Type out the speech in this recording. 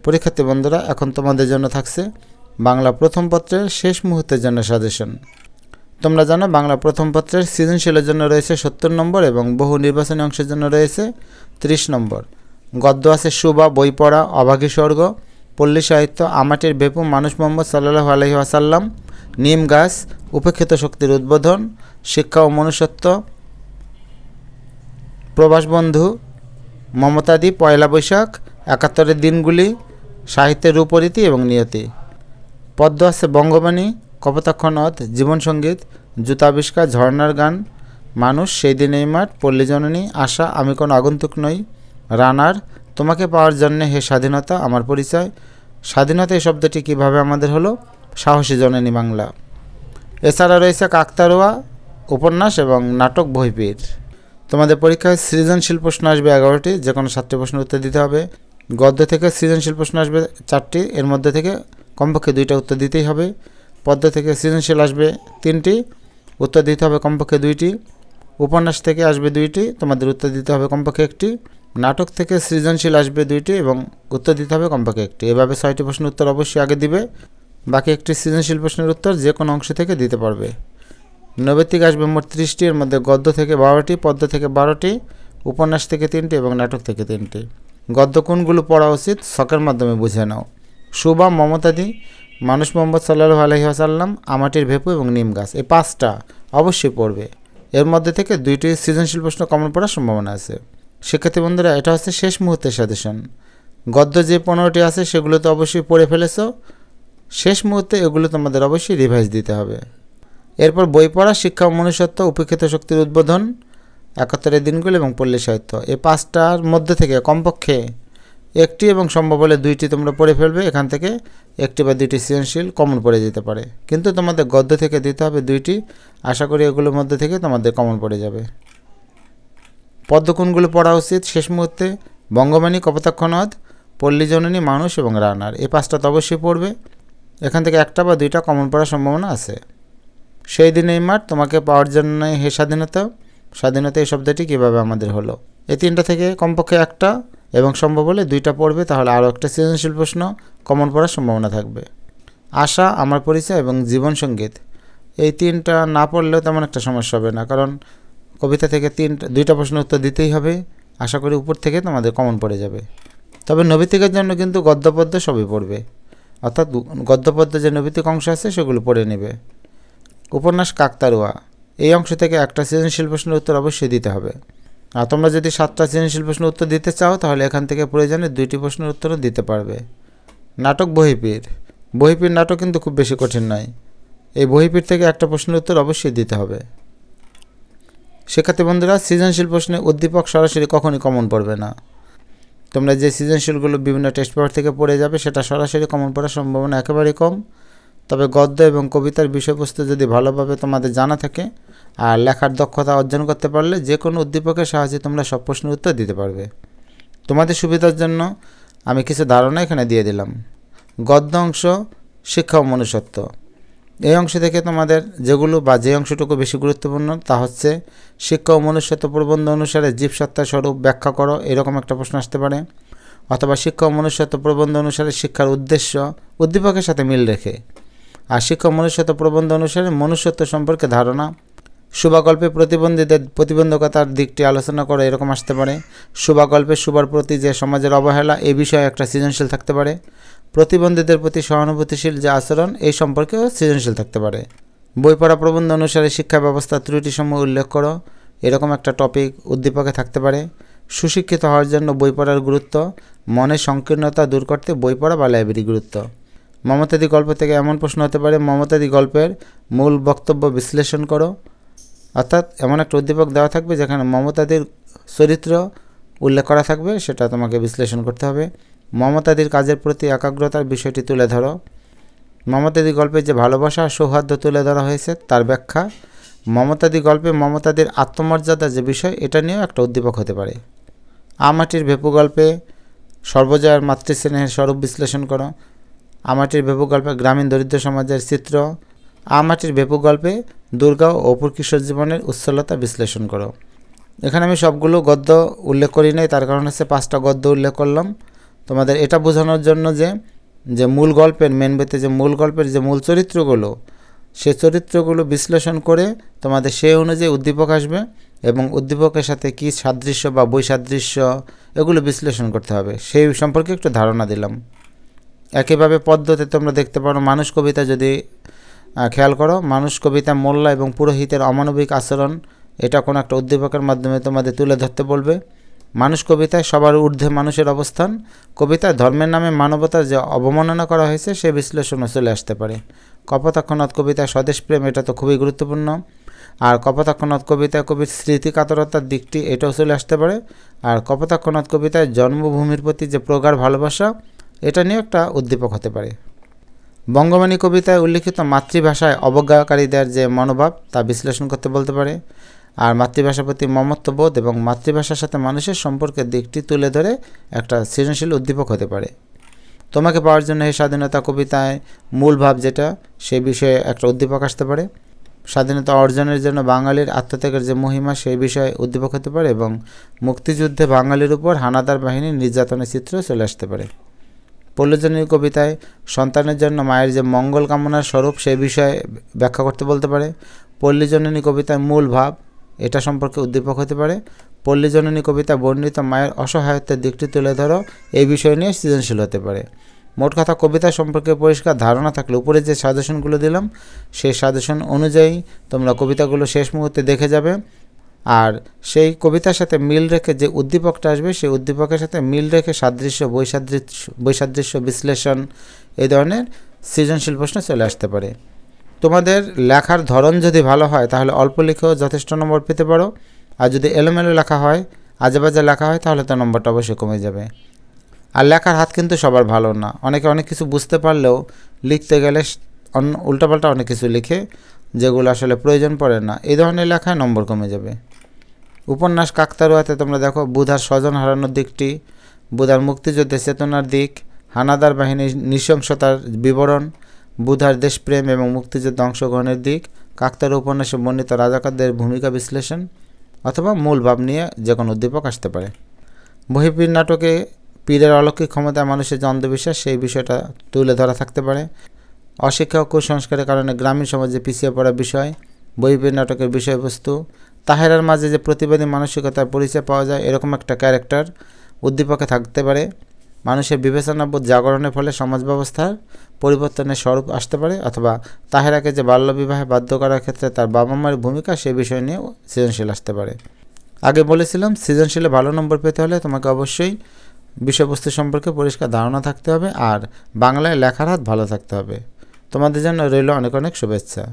পরীক্ষার্থী বন্ধুরা, এখন তোমাদের জন্য থাকছে বাংলা প্রথম পত্রের শেষ মুহূর্তের জন্য সাজেশন। তোমরা জানো বাংলা প্রথম পত্রের সৃজনশীলের জন্য রয়েছে 70 নম্বর এবং বহু নির্বাচনী অংশের জন্য রয়েছে 30 নম্বর। গদ্য আছে সুবা, বই পড়া, অভাগী স্বর্গ, পল্লী সাহিত্য, আমাটির বেপু, মানুষ মোহাম্মদ সাল্লাল্লাহু আলাইহি ওয়াসাল্লাম, নিম গাছ, উপেক্ষিত শক্তির উদ্বোধন, শিক্ষা ও মনুষ্যত্ব, প্রবাস বন্ধু, মমতাদি, পয়লা বৈশাখ, 71-এর দিনগুলি, সাহিত্যের রূপরীতি এবং নিয়তি। পদ্য আছে বঙ্গবাণী, কপোতাক্ষ নদ, জীবনসঙ্গীত, জুতাবিষ্কার, ঝর্ণার গান, মানুষ, সেই দিন এই মাঠ, পল্লী জননী, আশা, আমি কোনো আগন্তুক নই, রানার, তোমাকে পাওয়ার জন্যে হে স্বাধীনতা, আমার পরিচয়। স্বাধীনতা এই শব্দটি কীভাবে আমাদের হলো? সাহসী জননী বাংলা। এছাড়া রয়েছে কাকতাড়ুয়া, উপন্যাস এবং নাটক বহিপীর। তোমাদের পরীক্ষায় সৃজনশীল প্রশ্ন আসবে 11টি, যে কোনো 7টি প্রশ্নের উত্তর দিতে হবে। গদ্য থেকে সৃজনশীল প্রশ্ন আসবে 4টি, এর মধ্যে থেকে কমপক্ষে 2টা উত্তর দিতেই হবে। পদ্য থেকে সৃজনশীল আসবে 3টি, উত্তর দিতে হবে কমপক্ষে 2টি। উপন্যাস থেকে আসবে 2টি, তোমাদের উত্তর দিতে হবে কমপক্ষে 1টি। নাটক থেকে সৃজনশীল আসবে 2টি এবং উত্তর দিতে হবে কমপক্ষে 1টি। এভাবে 6টি প্রশ্নের উত্তর অবশ্যই আগে দিবে, বাকি একটি সৃজনশীল প্রশ্নের উত্তর যে কোনো অংশ থেকে দিতে পারবে। নৈবেত্তিক আসবে মোট 30টি, এর মধ্যে গদ্য থেকে 12টি, পদ্য থেকে 12টি, উপন্যাস থেকে 3টি এবং নাটক থেকে 3টি। গদ্য কোনগুলো পড়া উচিত ছকের মাধ্যমে বুঝে নাও। সুবা, মমতাদি, মানুষ মোহাম্মদ সাল্লাল্লাহু আলাইহি ওয়াসাল্লাম, আমাটির ভেপু এবং নিম গাছ, এই 5টা অবশ্যই পড়বে। এর মধ্যে থেকে 2টি সৃজনশীল প্রশ্ন কমন পড়ার সম্ভাবনা আছে। শিক্ষার্থী বন্ধুরা, এটা হচ্ছে শেষ মুহূর্তের সাজেশন। গদ্য যে 15টি আছে সেগুলো তো অবশ্যই পড়ে ফেলেছো, শেষ মুহূর্তে এগুলো তোমাদের অবশ্যই রিভাইজ দিতে হবে। এরপর বই পড়া, শিক্ষা ও মনুষ্যত্ব, উপেক্ষিত শক্তির উদ্বোধন, 71-এর দিনগুলি এবং পল্লী সাহিত্য, এই 5টার মধ্যে থেকে কমপক্ষে 1টি এবং সম্ভব হলে 2টি তোমরা পড়ে ফেলবে। এখান থেকে 1টি বা 2টি সৃজনশীল কমন পড়ে যেতে পারে, কিন্তু তোমাদের গদ্য থেকে দিতে হবে 2টি। আশা করি এগুলোর মধ্যে থেকে তোমাদের কমন পড়ে যাবে। পদ্য কোনগুলো পড়া উচিত শেষ মুহূর্তে? বঙ্গবাণী, কপোতাক্ষ নদ, পল্লী জননী, মানুষ এবং রানার, এই 5টা তো অবশ্যই পড়বে। এখান থেকে 1টা বা 2টা কমন পড়ার সম্ভাবনা আছে। সেই দিন এই মাঠ, তোমাকে পাওয়ার জন্য হে স্বাধীনতা, স্বাধীনতা এই শব্দটি কীভাবে আমাদের হলো? এই 3টা থেকে কমপক্ষে 1টা এবং সম্ভব হলে 2টা পড়বে, তাহলে আরও একটা সৃজনশীল প্রশ্ন কমন পড়ার সম্ভাবনা থাকবে। আশা, আমার পরিচয় এবং জীবনসঙ্গীত, এই 3টা না পড়লেও তেমন একটা সমস্যা হবে না, কারণ কবিতা থেকে 2টা প্রশ্নের উত্তর দিতেই হবে। আশা করি উপর থেকে তোমাদের কমন পড়ে যাবে। তবে নৈবেত্তিকের জন্য কিন্তু গদ্যপদ্য সবই পড়বে, অর্থাৎ গদ্যপদ্যে যে নৈবেত্তিক অংশ আছে সেগুলো পড়ে নেবে। উপন্যাস কাকতাড়ুয়া, এই অংশ থেকে একটা সৃজনশীল প্রশ্নের উত্তর অবশ্যই দিতে হবে। আর তোমরা যদি 7টা সৃজনশীল প্রশ্নের উত্তর দিতে চাও তাহলে এখান থেকে প্রয়োজনে 2টি প্রশ্নের উত্তরও দিতে পারবে। নাটক বহিপীর, বহিপীর নাটক কিন্তু খুব বেশি কঠিন নয়, এই বহিপীর থেকে একটা প্রশ্নের উত্তর অবশ্যই দিতে হবে। শিক্ষার্থী বন্ধুরা, সৃজনশীল প্রশ্নে উদ্দীপক সরাসরি কখনই কমন পড়বে না। তোমরা যে সৃজনশীলগুলো বিভিন্ন টেস্ট পেপার থেকে পড়ে যাবে সেটা সরাসরি কমন পড়ার সম্ভাবনা একেবারেই কম। তবে গদ্য এবং কবিতার বিষয়বস্তু যদি ভালোভাবে তোমাদের জানা থাকে আর লেখার দক্ষতা অর্জন করতে পারলে যে কোনো উদ্দীপকের সাহায্যে তোমরা সব প্রশ্নের উত্তর দিতে পারবে। তোমাদের সুবিধার জন্য আমি কিছু ধারণা এখানে দিয়ে দিলাম। গদ্য অংশ, শিক্ষা ও মনুষ্যত্ব, এই অংশ থেকে তোমাদের যেগুলো বা যে অংশটুকু বেশি গুরুত্বপূর্ণ তা হচ্ছে শিক্ষা ও মনুষ্যত্ব প্রবন্ধ অনুসারে জীবসত্তার স্বরূপ ব্যাখ্যা করো, এরকম একটা প্রশ্ন আসতে পারে। অথবা শিক্ষা ও মনুষ্যত্ব প্রবন্ধ অনুসারে শিক্ষার উদ্দেশ্য উদ্দীপকের সাথে মিল রেখে। আর শিক্ষা ও মনুষ্যত্ব প্রবন্ধ অনুসারে মনুষ্যত্ব সম্পর্কে ধারণা। শুভাগল্পে প্রতিবন্ধীদের প্রতিবন্ধকতার দিকটি আলোচনা করো, এরকম আসতে পারে। শুভাগল্পে শুভার প্রতি যে সমাজের অবহেলা, এই বিষয়ে একটা সৃজনশীল থাকতে পারে। প্রতিবন্ধীদের প্রতি সহানুভূতিশীল যে আচরণ, এই সম্পর্কেও সৃজনশীল থাকতে পারে। বই পড়া প্রবন্ধ অনুসারে শিক্ষা ব্যবস্থার ত্রুটিসমূহ উল্লেখ করো, এরকম একটা টপিক উদ্দীপকে থাকতে পারে। সুশিক্ষিত হওয়ার জন্য বই পড়ার গুরুত্ব, মনের সংকীর্ণতা দূর করতে বই পড়া বা লাইব্রেরি গুরুত্ব। মমতাদি গল্প থেকে এমন প্রশ্ন হতে পারে, মমতাদি গল্পের মূল বক্তব্য বিশ্লেষণ করো, অর্থাৎ এমন একটা উদ্দীপক দেওয়া থাকবে যেখানে মমতাদির চরিত্র উল্লেখ করা থাকবে, সেটা তোমাকে বিশ্লেষণ করতে হবে। মমতাদির কাজের প্রতি একাগ্রতার বিষয়টি তুলে ধরো। মমতাদি গল্পে যে ভালোবাসা আর সৌহার্দ্য তুলে ধরা হয়েছে তার ব্যাখ্যা। মমতাদি গল্পে মমতাদির আত্মমর্যাদা যে বিষয়, এটা নিয়েও একটা উদ্দীপক হতে পারে। আমাটির ভেপু গল্পে সর্বজয়ার মাতৃস্নেহের স্বরূপ বিশ্লেষণ করো। আমাটির ভেপু গল্পে গ্রামীণ দরিদ্র সমাজের চিত্র। আমাটির ভেপু গল্পে দুর্গা ও অপুর কিশোর জীবনের উচ্ছলতা বিশ্লেষণ করো। এখানে আমি সবগুলো গদ্য উল্লেখ করি নাই, তার কারণ হচ্ছে 5টা গদ্য উল্লেখ করলাম। তোমাদের এটা বোঝানোর জন্য যে মূল গল্পের মেন বইতে যে মূল গল্পের যে মূল চরিত্রগুলো, সেই চরিত্রগুলো বিশ্লেষণ করে তোমাদের সেই অনুযায়ী উদ্দীপক আসবে এবং উদ্দীপকের সাথে কী সাদৃশ্য বা বৈসাদৃশ্য এগুলো বিশ্লেষণ করতে হবে, সেই সম্পর্কে একটু ধারণা দিলাম। একইভাবে পদ্যতে তোমরা দেখতে পারো মানুষ কবিতা, যদি খেয়াল করো, মানুষ কবিতা মোল্লা এবং পুরোহিতের অমানবিক আচরণ এটা কোনো একটা উদ্দীপকের মাধ্যমে তোমাদের তুলে ধরতে বলবে। মানুষ কবিতায় সবার ঊর্ধ্বে মানুষের অবস্থান, কবিতায় ধর্মের নামে মানবতার যে অবমাননা করা হয়েছে সে বিশ্লেষণও চলে আসতে পারে। কপোতাক্ষনাথ কবিতায় স্বদেশপ্রেম, এটা তো খুবই গুরুত্বপূর্ণ। আর কপোতাক্ষনাথ কবিতায় কবির স্মৃতিকাতরতার দিকটি এটাও চলে আসতে পারে। আর কপোতাক্ষনাথ কবিতায় জন্মভূমির প্রতি যে প্রগাঢ় ভালোবাসা, এটা নিয়ে একটা উদ্দীপক হতে পারে। বঙ্গবাণী কবিতায় উল্লিখিত মাতৃভাষায় অবজ্ঞাকারীদের যে মনোভাব তা বিশ্লেষণ করতে বলতে পারে। আর মাতৃভাষার প্রতি মমত্ববোধ এবং মাতৃভাষার সাথে মানুষের সম্পর্কের দিকটি তুলে ধরে একটা সৃজনশীল উদ্দীপক হতে পারে। তোমাকে পাওয়ার জন্য এই স্বাধীনতা কবিতায় মূল ভাব যেটা, সেই বিষয়ে একটা উদ্দীপক আসতে পারে। স্বাধীনতা অর্জনের জন্য বাঙালির আত্মত্যাগের যে মহিমা, সেই বিষয়ে উদ্দীপক হতে পারে এবং মুক্তিযুদ্ধে বাঙালির উপর হানাদার বাহিনীর নির্যাতনের চিত্র চলে আসতে পারে। পল্লীজননী কবিতায় সন্তানের জন্য মায়ের যে মঙ্গল কামনার স্বরূপ, সেই বিষয়ে ব্যাখ্যা করতে বলতে পারে। পল্লীজননী কবিতায় মূল ভাব, এটা সম্পর্কে উদ্দীপক হতে পারে। পল্লীজননী কবিতা বর্ণিত মায়ের অসহায়ত্বের দিকটি তুলে ধরো, এই বিষয় নিয়ে সৃজনশীল হতে পারে। মোট কথা, কবিতা সম্পর্কে পরিষ্কার ধারণা থাকলে উপরে যে সাজেশনগুলো দিলাম সেই সাজেশন অনুযায়ী তোমরা কবিতাগুলো শেষ মুহূর্তে দেখে যাবে। আর সেই কবিতার সাথে মিল রেখে যে উদ্দীপকটা আসবে, সেই উদ্দীপকের সাথে মিল রেখে সাদৃশ্য, বৈসাদৃশ্য বিশ্লেষণ, এই ধরনের সৃজনশীল প্রশ্ন চলে আসতে পারে। তোমাদের লেখার ধরন যদি ভালো হয় তাহলে অল্প লিখেও যথেষ্ট নম্বর পেতে পারো। আর যদি এলোমেলো লেখা হয়, আজেবাজে লেখা হয়, তাহলে তো নম্বরটা অবশ্যই কমে যাবে। আর লেখার হাত কিন্তু সবার ভালো না, অনেকে অনেক কিছু বুঝতে পারলেও লিখতে গেলে উল্টাপাল্টা অনেক কিছু লিখে, যেগুলো আসলে প্রয়োজন পড়ে না। এই ধরনের লেখায় নম্বর কমে যাবে। উপন্যাস কাকতাড়ুয়াতে তোমরা দেখো বুধার স্বজন হারানোর দিকটি, বুধার মুক্তিযুদ্ধের চেতনার দিক, হানাদার বাহিনীর নৃশংসতার বিবরণ, বুধার দেশপ্রেম এবং মুক্তিযুদ্ধে অংশগ্রহণের দিক, কাকতাড়ুয়া উপন্যাসে বর্ণিত রাজাকারদের ভূমিকা বিশ্লেষণ, অথবা মূল ভাব নিয়ে যে কোনো উদ্দীপক আসতে পারে। বহিঃপীর নাটকে পীরের অলৌকিক ক্ষমতায় মানুষের যে অন্ধবিশ্বাস, সেই বিষয়টা তুলে ধরা থাকতে পারে। অশিক্ষা ও কুসংস্কারের কারণে গ্রামীণ সমাজে পিছিয়ে পড়া বিষয়, বহিঃপীর নাটকের বিষয়বস্তু। তাহেরার মাঝে যে প্রতিবাদী মানসিকতার পরিচয় পাওয়া যায়, এরকম একটা ক্যারেক্টার উদ্দীপকে থাকতে পারে। মানুষের বিবেচনাবোধ জাগরণের ফলে সমাজ ব্যবস্থার পরিবর্তনের স্বরূপ আসতে পারে। অথবা তাহেরাকে যে বাল্যবিবাহে বাধ্য করার ক্ষেত্রে তার বাবা মায়ের ভূমিকা, সে বিষয় নিয়ে সৃজনশীল আসতে পারে। আগে বলেছিলাম, সৃজনশীলে ভালো নম্বর পেতে হলে তোমাকে অবশ্যই বিষয়বস্তু সম্পর্কে পরিষ্কার ধারণা থাকতে হবে আর বাংলায় লেখার হাত ভালো থাকতে হবে। তোমাদের জন্য রইল অনেক অনেক শুভেচ্ছা।